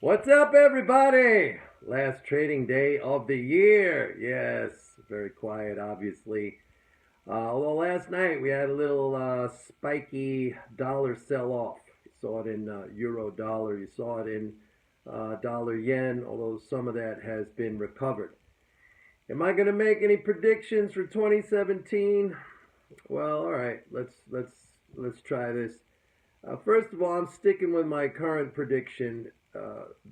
What's up, everybody? Last trading day of the year. Yes, very quiet, obviously. Although last night we had a little spiky dollar sell off. You saw it in euro dollar, you saw it in dollar yen, although some of that has been recovered. Am I going to make any predictions for 2017? Well, all right. Let's try this. First of all, I'm sticking with my current prediction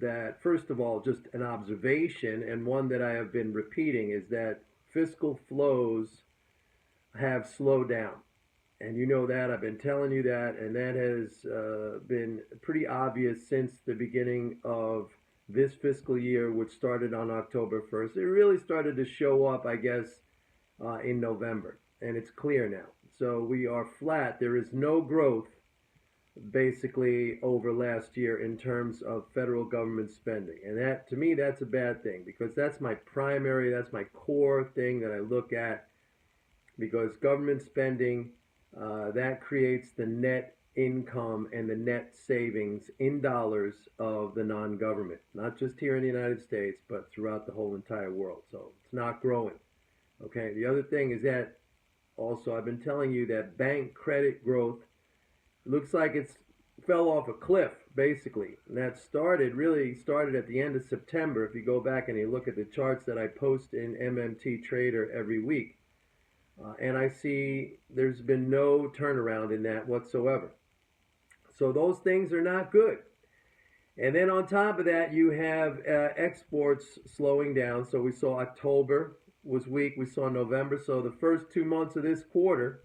that, first of all, just an observation and one that I have been repeating is that fiscal flows have slowed down. And you know that. I've been telling you that. And that has been pretty obvious since the beginning of this fiscal year, which started on October 1st. It really started to show up, I guess, in November. And it's clear now. So we are flat. There is no growth basically over last year in terms of federal government spending. And that, to me, that's a bad thing because that's my core thing that I look at because government spending, that creates the net income and the net savings in dollars of the non-government, not just here in the United States, but throughout the whole entire world. So it's not growing. Okay. The other thing is that also I've been telling you that bank credit growth looks like it's fell off a cliff basically, and that really started at the end of September. If you go back and you look at the charts that I post in MMT Trader every week, and I see there's been no turnaround in that whatsoever. So those things are not good. And then on top of that, you have exports slowing down. So we saw October was weak. We saw November. So the first 2 months of this quarter,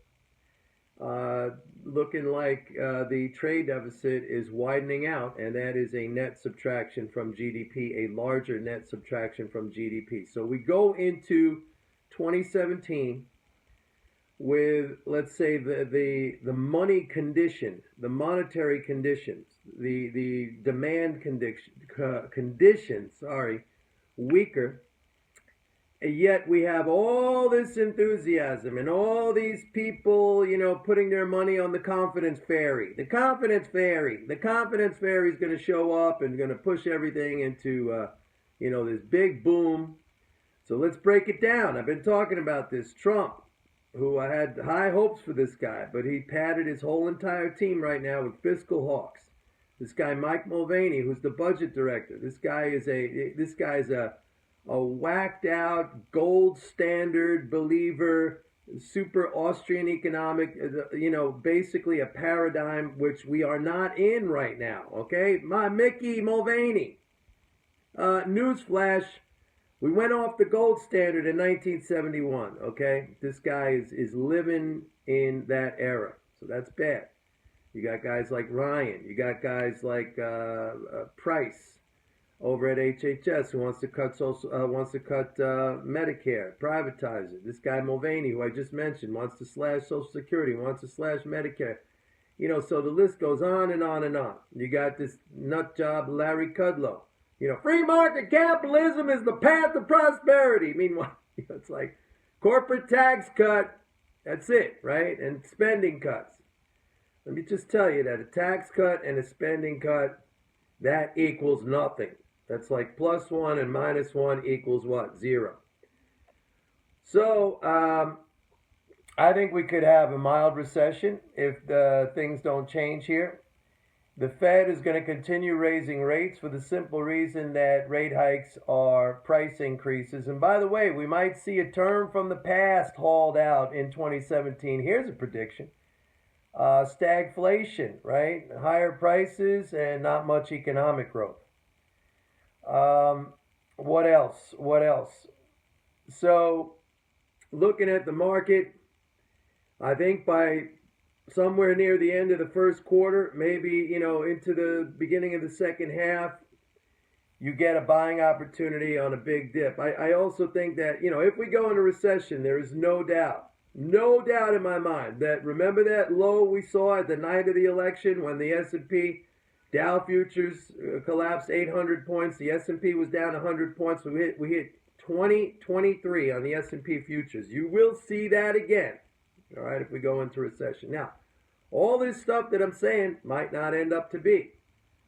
looking like the trade deficit is widening out, and that is a net subtraction from GDP, a larger net subtraction from GDP. So we go into 2017 with, let's say, the money condition, the monetary conditions, the demand conditions, weaker. And yet we have all this enthusiasm and all these people, putting their money on the confidence ferry. The confidence ferry. The confidence ferry is going to show up and going to push everything into, this big boom. So let's break it down. I've been talking about this. Trump, who I had high hopes for this guy, but he padded his whole entire team right now with fiscal hawks. This guy, Mike Mulvaney, who's the budget director. This guy is a whacked out gold standard believer, super Austrian economic, basically a paradigm which we are not in right now. Okay, my Mickey Mulvaney. Newsflash: we went off the gold standard in 1971. Okay, this guy is living in that era, so that's bad. You got guys like Ryan. You got guys like Price over at HHS, who wants to cut Medicare, privatize it. This guy Mulvaney, who I just mentioned, wants to slash Social Security, wants to slash Medicare. So the list goes on and on and on. You got this nut job Larry Kudlow. Free market capitalism is the path to prosperity. Meanwhile, it's like corporate tax cut. That's it, right? And spending cuts. Let me just tell you that a tax cut and a spending cut, that equals nothing. That's like +1 and -1 equals what? 0. So I think we could have a mild recession if things don't change here. The Fed is going to continue raising rates for the simple reason that rate hikes are price increases. And by the way, we might see a term from the past hauled out in 2017. Here's a prediction. Stagflation, right? Higher prices and not much economic growth. What else? So, looking at the market, I think by somewhere near the end of the first quarter, maybe, into the beginning of the second half, you get a buying opportunity on a big dip. I also think that, if we go into recession, there is no doubt in my mind that, remember that low we saw at the night of the election when the S&P Dow futures collapsed 800 points. The S&P was down 100 points. We hit 2023 on the S&P futures. You will see that again, all right, if we go into recession. Now, all this stuff that I'm saying might not end up to be.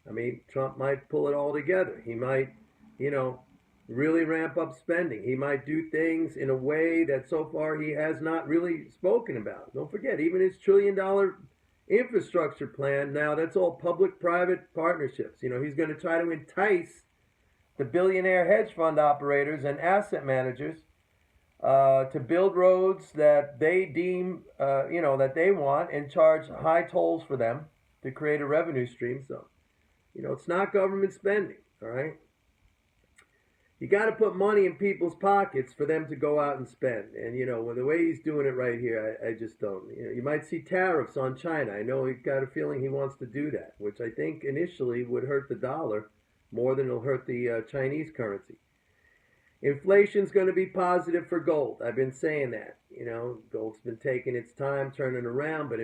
I mean, Trump might pull it all together. He might, you know, really ramp up spending. He might do things in a way that so far he has not really spoken about. Don't forget, even his $1 trillion infrastructure plan, now that's all public-private partnerships. You know, he's going to try to entice the billionaire hedge fund operators and asset managers to build roads that they deem, that they want and charge high tolls for them to create a revenue stream. So, it's not government spending, all right? You got to put money in people's pockets for them to go out and spend. And, the way he's doing it right here, I just don't. You might see tariffs on China. I know he's got a feeling he wants to do that, which I think initially would hurt the dollar more than it'll hurt the Chinese currency. Inflation's going to be positive for gold. I've been saying that. Gold's been taking its time turning around, but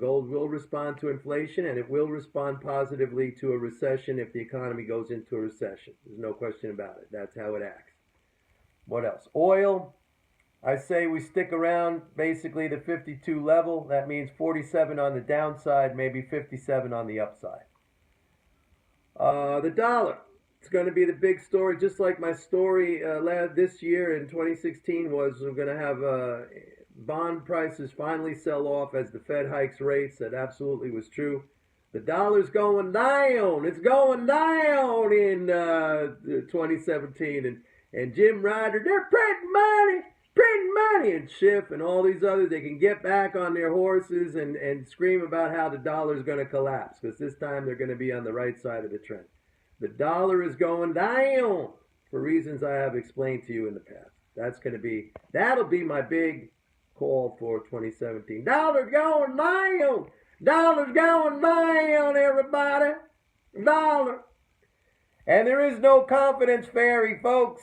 gold will respond to inflation, and it will respond positively to a recession if the economy goes into a recession. There's no question about it. That's how it acts. What else? Oil. I say we stick around basically the 52 level. That means 47 on the downside, maybe 57 on the upside. The dollar. It's going to be the big story, just like my story this year in 2016 was. We're going to have bond prices finally sell off as the Fed hikes rates. That absolutely was true. The dollar's going down. It's going down in 2017. And Jim Ryder, they're printing money. And Schiff and all these others, they can get back on their horses and scream about how the dollar's going to collapse, because this time they're going to be on the right side of the trend. The dollar is going down for reasons I have explained to you in the past. That'll be my big call for 2017. Dollar's going down. Dollar's going down, everybody. Dollar. And there is no confidence fairy, folks.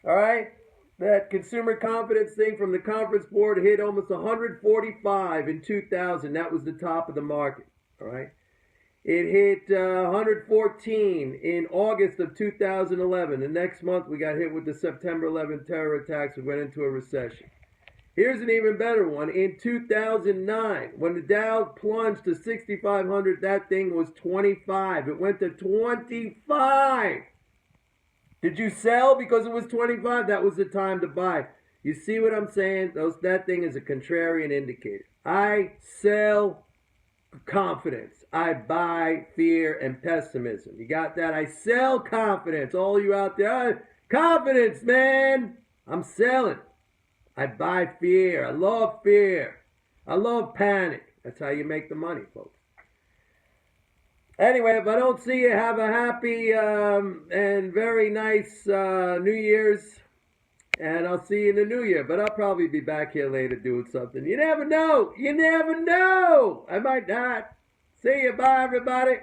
All right? That consumer confidence thing from the conference board hit almost 145 in 2000. That was the top of the market. All right? It hit 114 in August of 2011. The next month, we got hit with the September 11 terror attacks. We went into a recession. Here's an even better one. In 2009, when the Dow plunged to 6,500, that thing was 25. It went to 25. Did you sell because it was 25? That was the time to buy. You see what I'm saying? That thing is a contrarian indicator. I sell confidence. I buy fear and pessimism. You got that? I sell confidence. All you out there, confidence, man. I'm selling. I buy fear. I love fear. I love panic. That's how you make the money, folks. Anyway, if I don't see you, have a happy and very nice New Year's. And I'll see you in the new year. But I'll probably be back here later doing something. You never know. You never know. I might not. See you. Bye, everybody.